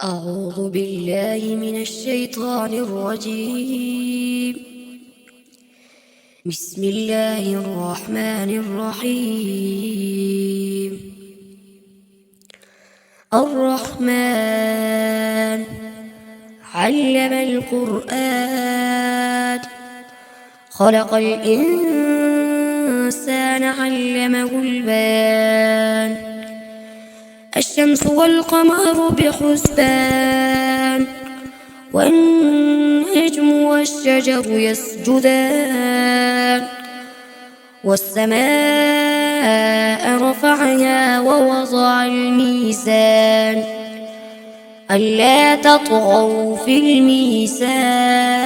أعوذ بالله من الشيطان الرجيم. بسم الله الرحمن الرحيم. الرحمن علم القرآن، خلق الإنسان علمه البيان. الشمس والقمر بحسبان، والنجم والشجر يسجدان. والسماء رفعها ووضع الميزان، ألا تطغوا في الميزان.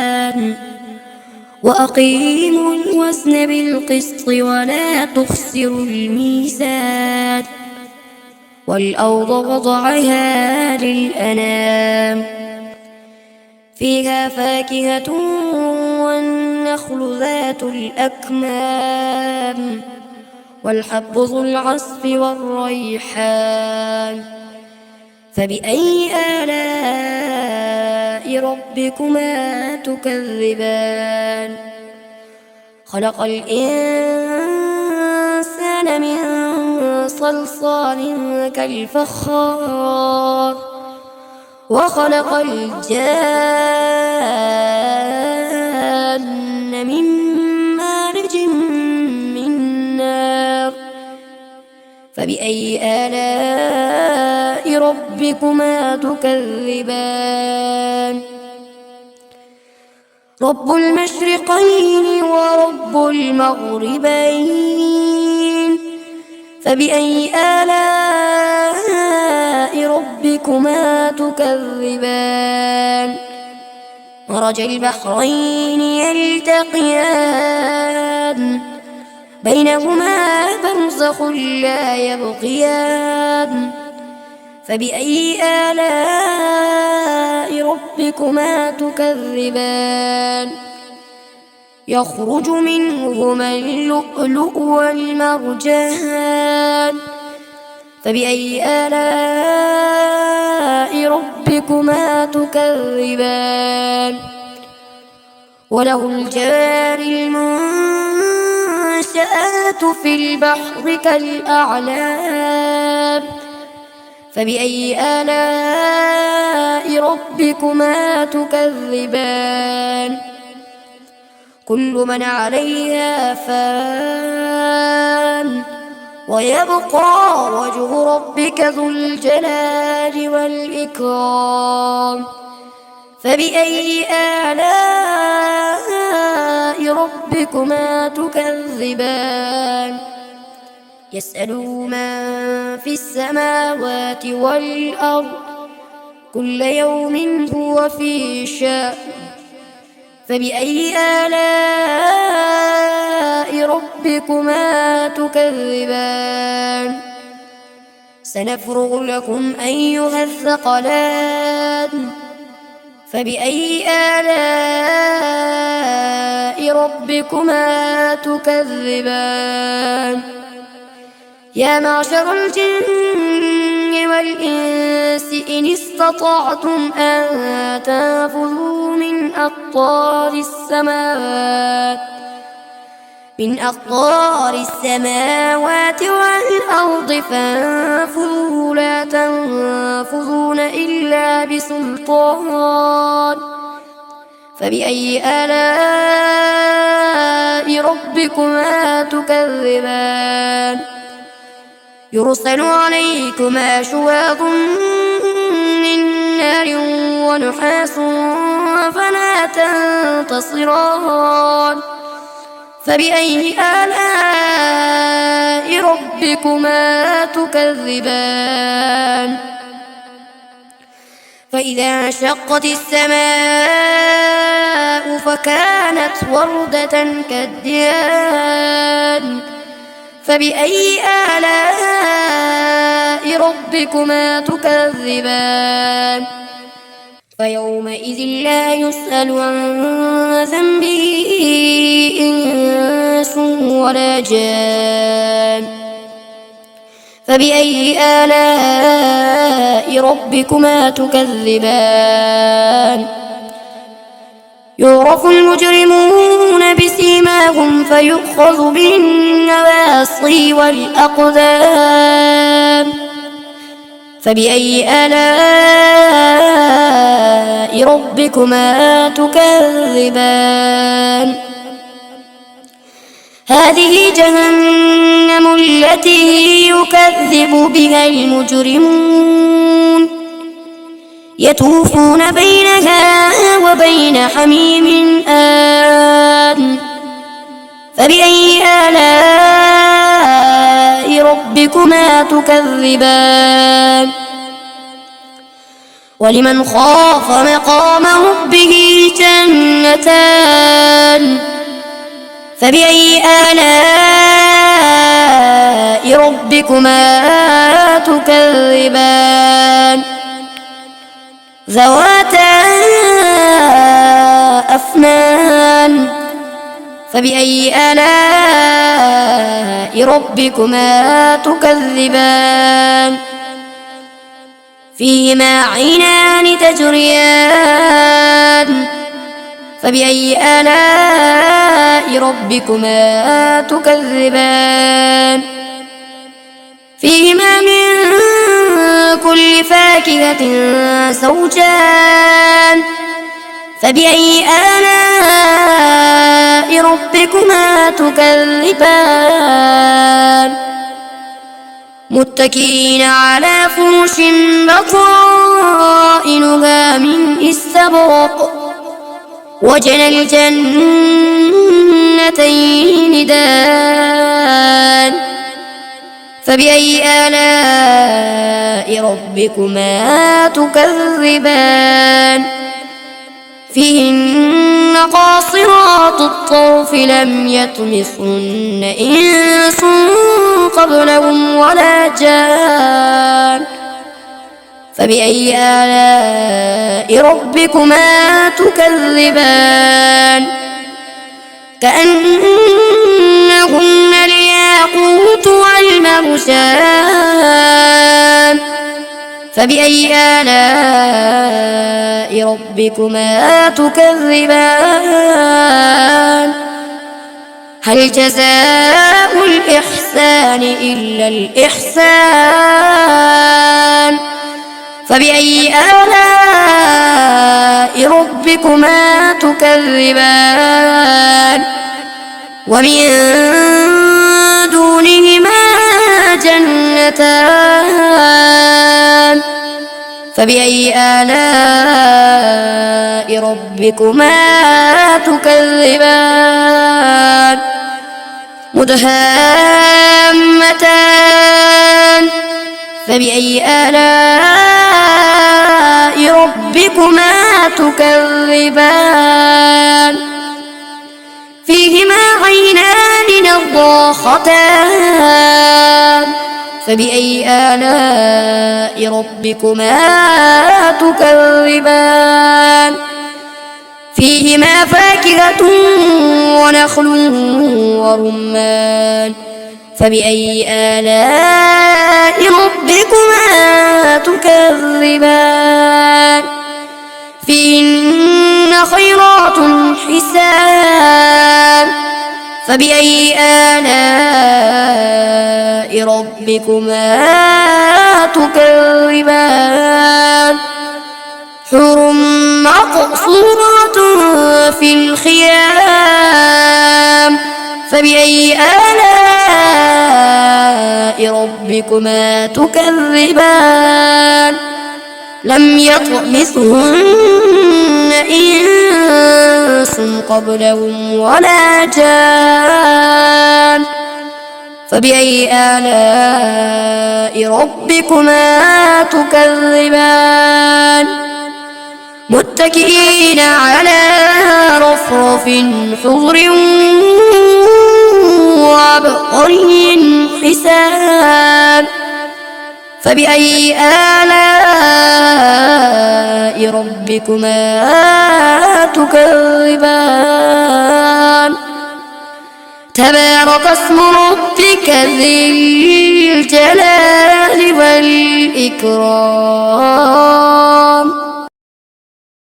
وأقيموا الوزن بالقسط ولا تخسروا الميزان. والأرض وضعها للأنام، فيها فاكهة والنخل ذات الأكمام، والحب ذو العصف والريحان. فبأي آلاء ربكما تكذبان؟ خلق الإنسان من صلصال كالفخار، وخلق الجان من مارج من نار. فبأي آلاء ربكما تكذبان؟ رب المشرقين ورب المغربين، فبأي آلاء ربكما تكذبان؟ مرج البحرين يلتقيان، بينهما برزخ لا يبغيان. فبأي آلاء ربكما تكذبان؟ يخرج منهما اللؤلؤ والمرجان. فبأي آلاء ربكما تكذبان؟ وله الجوار المنشآت في البحر كالأعلام. فبأي آلاء ربكما تكذبان؟ كل من عليها فان، ويبقى وجه ربك ذو الجلال والإكرام. فبأي آلاء ربكما تكذبان؟ يسأله من في السماوات والأرض، كل يوم هو في شأن. فبأي آلاء ربكما تكذبان؟ سنفرغ لكم أيها الثقلان. فبأي آلاء ربكما تكذبان؟ يا معشر الجن والإنس إن استطعتم أن تنفذوا من أقطار السماوات والأرض فانفذوا، لا تنفذون إلا بسلطان. فبأي آلاء ربكما تكذبان؟ يرسل عليكما شواظ من نار ونحاس فلا تنتصران. فبأي آلاء ربكما تكذبان؟ فإذا انشقت السماء فكانت وردة كالدهان. فبأي آلاء ربكما تكذبان؟ فيومئذ لا يسأل عن ذنبه إنس ولا جان. فبأي آلاء ربكما تكذبان يعرف المجرمون بسيماهم فيؤخذ بالنواصي والأقدام فبأي آلاء ربكما تكذبان هذه جهنم التي يكذب بها المجرمون يطوفون بينها وبين حميم آن فبأي آلاء ربكما تكذبان ولمن خاف مقام ربه جنتان فبأي آلاء ربكما تكذبان ذواتا أفنان فبأي آلاء ربكما تكذبان فيهما عينان تجريان فبأي آلاء ربكما تكذبان فيهما من كل فاكهة زوجان فبأي آلاء ربكما تكذبان متكئين على فرش بطائنها من استبرق وجنى الجنتين دان فبأي آلاء ربكما تكذبان فيهن قاصرات الطرف لم يطمثهن إنس قبلهم ولا جان فبأي آلاء ربكما تكذبان كأنهن الياقوت والمرجان فبأي آلاء ربكما تكذبان هل جزاء الإحسان إلا الإحسان فبأي آلاء ربكما تكذبان ومن دونهما جنتان فبأي آلاء ربكما تكذبان مدهامتان فبأي آلاء ربكما تكذبان فيهما عينان نضاختان فبأي آلاء ربكما تكذبان فيهما فاكهة ونخل ورمان فبأي آلاء ربكما تكذبان فيهن خيرات حسان فبأي آلاء ربكما تكذبان حور مقصورات في الخيام فبأي آلاء ربكما تكذبان لم يطمثهن إنس قبلهم ولا جان فبأي آلاء ربكما تكذبان متكئين على رفرف خضر وعبقري حسان فبأي آلاء ربكما تكذبان تبارك اسم ربك ذي الجلال والإكرام.